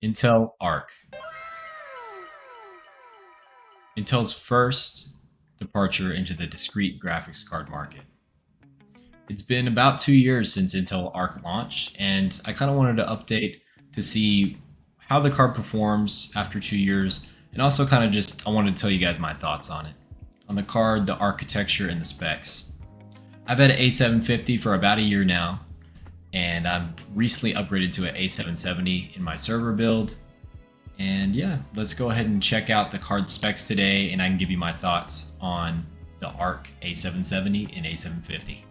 Intel Arc. Intel's first departure into the discrete graphics card market. It's been about 2 years since Intel Arc launched, and I kind of wanted to update to see how the card performs after 2 years, and also kind of just I wanted to tell you guys my thoughts on it, on the card, the architecture, and the specs. I've had an A750 for about a year now, and I'm recently upgraded to an A770 in my server build. And yeah, let's go ahead and check out the card specs today, and I can give you my thoughts on the ARC A770 and A750.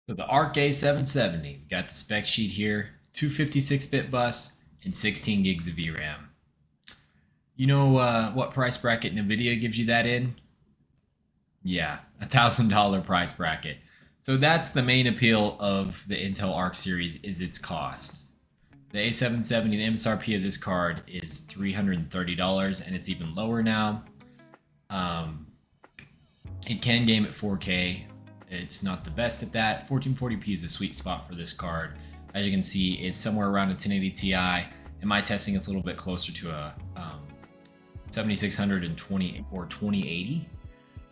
So the ARC A770, we got the spec sheet here, 256-bit bus and 16 gigs of VRAM. You know what price bracket NVIDIA gives you that in? Yeah, $1,000 price bracket. So that's the main appeal of the Intel Arc series is its cost. The A770, the MSRP of this card is $330, and it's even lower now. Um, it can game at 4K. It's not the best at that. 1440p is the sweet spot for this card. As you can see, it's somewhere around a 1080 Ti. In my testing, it's a little bit closer to a 7620 or 2080.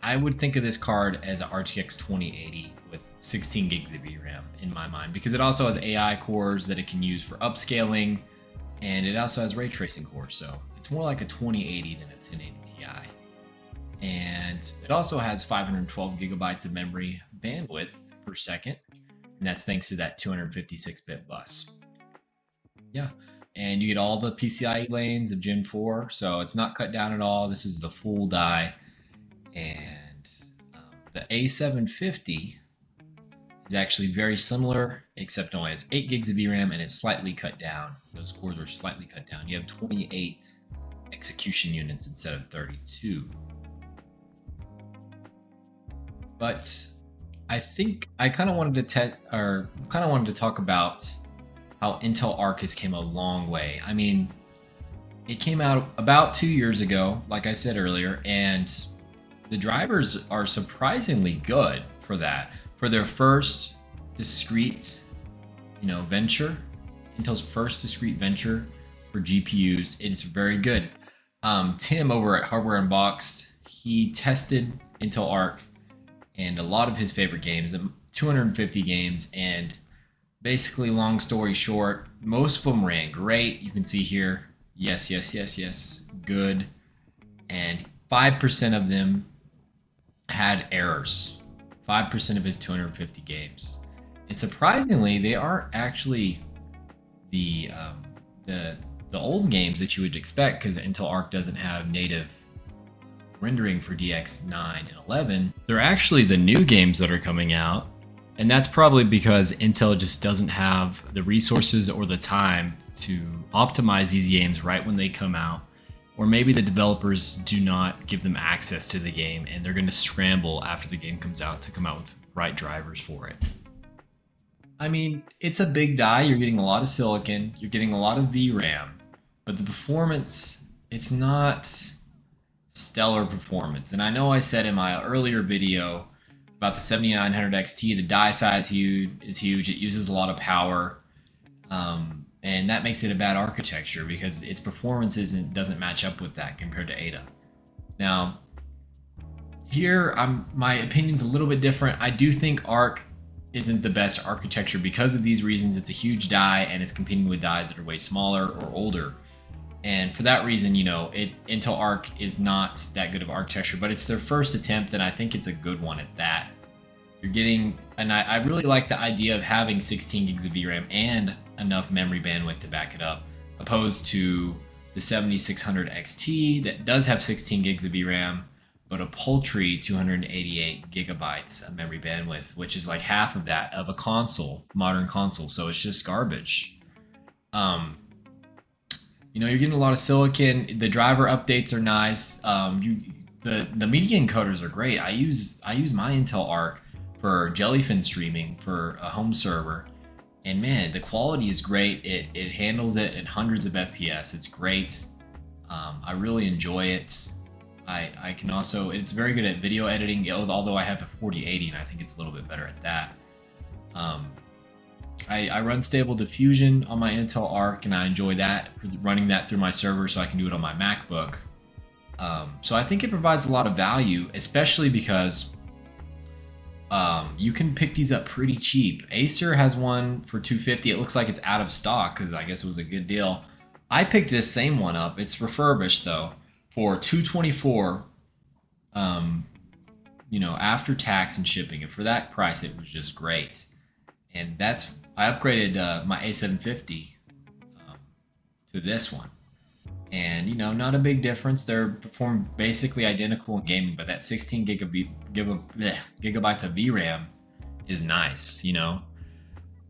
I would think of this card as an RTX 2080 with 16 gigs of VRAM in my mind, because it also has AI cores that it can use for upscaling, and it also has ray tracing cores, so it's more like a 2080 than a 1080 Ti. And it also has 512 gigabytes of memory bandwidth per second, and that's thanks to that 256-bit bus. Yeah, and you get all the PCIe lanes of Gen 4, so it's not cut down at all. This is the full die. And the A750 is actually very similar, except only has 8 gigs of VRAM and it's slightly cut down. Those cores are slightly cut down. You have 28 execution units instead of 32. But I think I kind of wanted to talk about how Intel Arc has came a long way. I mean, it came out about 2 years ago, like I said earlier, and the drivers are surprisingly good for that. For their first discrete, venture, Intel's first discrete venture for GPUs, it's very good. Tim over at Hardware Unboxed, he tested Intel Arc and a lot of his favorite games, 250 games, and basically, long story short, most of them ran great. You can see here, yes, yes, yes, yes, good. And 5% of them had errors. 5% of his 250 games. And surprisingly, they aren't actually the old games that you would expect, because Intel Arc doesn't have native rendering for DX9 and 11. They're actually the new games that are coming out, and that's probably because Intel just doesn't have the resources or the time to optimize these games right when they come out, or maybe the developers do not give them access to the game and they're going to scramble after the game comes out to come out with right drivers for it. I mean, it's a big die. You're getting a lot of silicon, you're getting a lot of VRAM, but the performance, it's not stellar performance. And I know I said in my earlier video about the 7900 XT, the die size is huge. It uses a lot of power, and that makes it a bad architecture because its performance doesn't match up with that compared to Ada. Now, here my opinion's a little bit different. I do think Arc isn't the best architecture because of these reasons. It's a huge die and it's competing with dies that are way smaller or older. And for that reason, Intel Arc is not that good of architecture, but it's their first attempt, and I think it's a good one at that. You're getting, and I really like the idea of having 16 gigs of VRAM and enough memory bandwidth to back it up, opposed to the 7600 XT that does have 16 gigs of VRAM, but a paltry 288 gigabytes of memory bandwidth, which is like half of that of a modern console. So it's just garbage. You're getting a lot of silicon. The driver updates are nice. The media encoders are great. I use my Intel Arc for Jellyfin streaming for a home server, and man, the quality is great. It handles it at hundreds of FPS. It's great. I really enjoy it. I can also, it's very good at video editing, although I have a 4080 and I think it's a little bit better at that. Um, I run Stable Diffusion on my Intel Arc, and I enjoy that, running that through my server so I can do it on my MacBook. So I think it provides a lot of value, especially because you can pick these up pretty cheap. Acer has one for 250. It looks like it's out of stock because I guess it was a good deal. I picked this same one up. It's refurbished though for 224. You know, after tax and shipping, and for that price, it was just great. And that's I upgraded my A750 um, to this one, and you know, not a big difference. They're perform basically identical in gaming, but that 16 gigabytes of VRAM is nice. You know,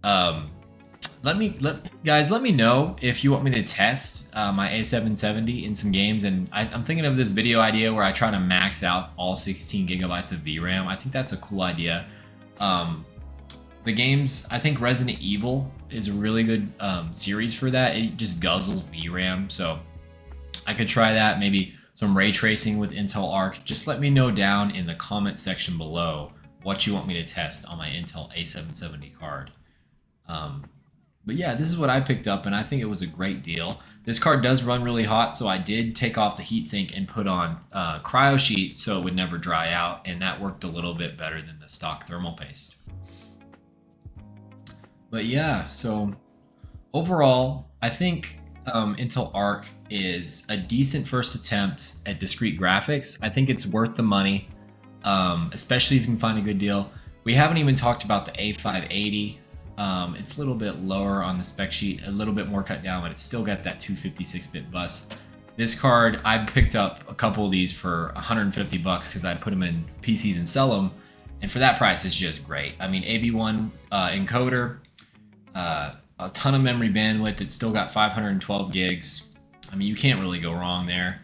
um, let me know if you want me to test my A770 in some games, and I'm thinking of this video idea where I try to max out all 16 gigabytes of VRAM. I think that's a cool idea. The games, I think Resident Evil is a really good series for that. It just guzzles VRAM, so I could try that. Maybe some ray tracing with Intel Arc. Just let me know down in the comment section below what you want me to test on my Intel A770 card. But yeah, this is what I picked up, and I think it was a great deal. This card does run really hot, so I did take off the heatsink and put on cryo sheet so it would never dry out, and that worked a little bit better than the stock thermal paste. But yeah, so overall, I think Intel Arc is a decent first attempt at discrete graphics. I think it's worth the money, especially if you can find a good deal. We haven't even talked about the A580. It's a little bit lower on the spec sheet, a little bit more cut down, but it's still got that 256-bit bus. This card, I picked up a couple of these for 150 bucks because I put them in PCs and sell them, and for that price, it's just great. I mean, AB1 encoder, a ton of memory bandwidth. It's still got 512 gigs. I mean, you can't really go wrong there.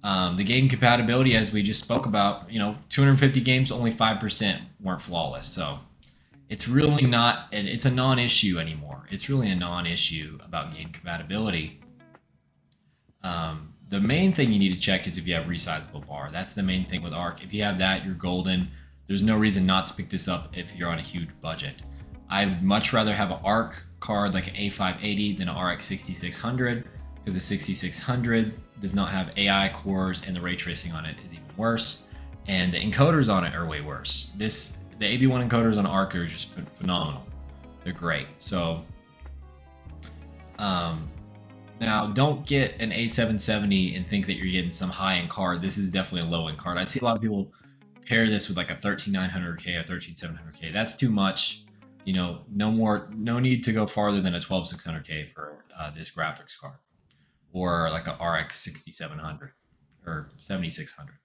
The game compatibility, as we just spoke about, you know, 250 games, only 5% weren't flawless. So it's really not, and it's a non-issue anymore. It's really a non-issue about game compatibility. The main thing you need to check is if you have resizable bar. That's the main thing with Arc. If you have that, you're golden. There's no reason not to pick this up if you're on a huge budget. I'd much rather have an Arc card like an A580 than an RX 6600, because the 6600 does not have AI cores and the ray tracing on it is even worse, and the encoders on it are way worse. The AB1 encoders on Arc are just phenomenal. They're great. So now don't get an A770 and think that you're getting some high-end card. This is definitely a low-end card. I see a lot of people pair this with like a 13900K or 13700K. That's too much. You know, no need to go farther than a 12600K for this graphics card, or like a RX 6700 or 7600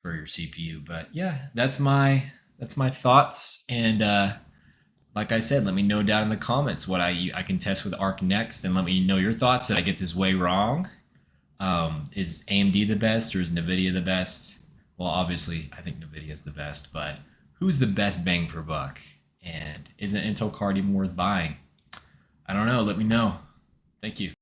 for your CPU. But yeah, that's my thoughts. And like I said, let me know down in the comments what I can test with Arc next, and let me know your thoughts. Did I get this way wrong? Is AMD the best or is NVIDIA the best? Well, obviously, I think NVIDIA is the best, but who's the best bang for buck? And is an Intel card even worth buying? I don't know. Let me know. Thank you.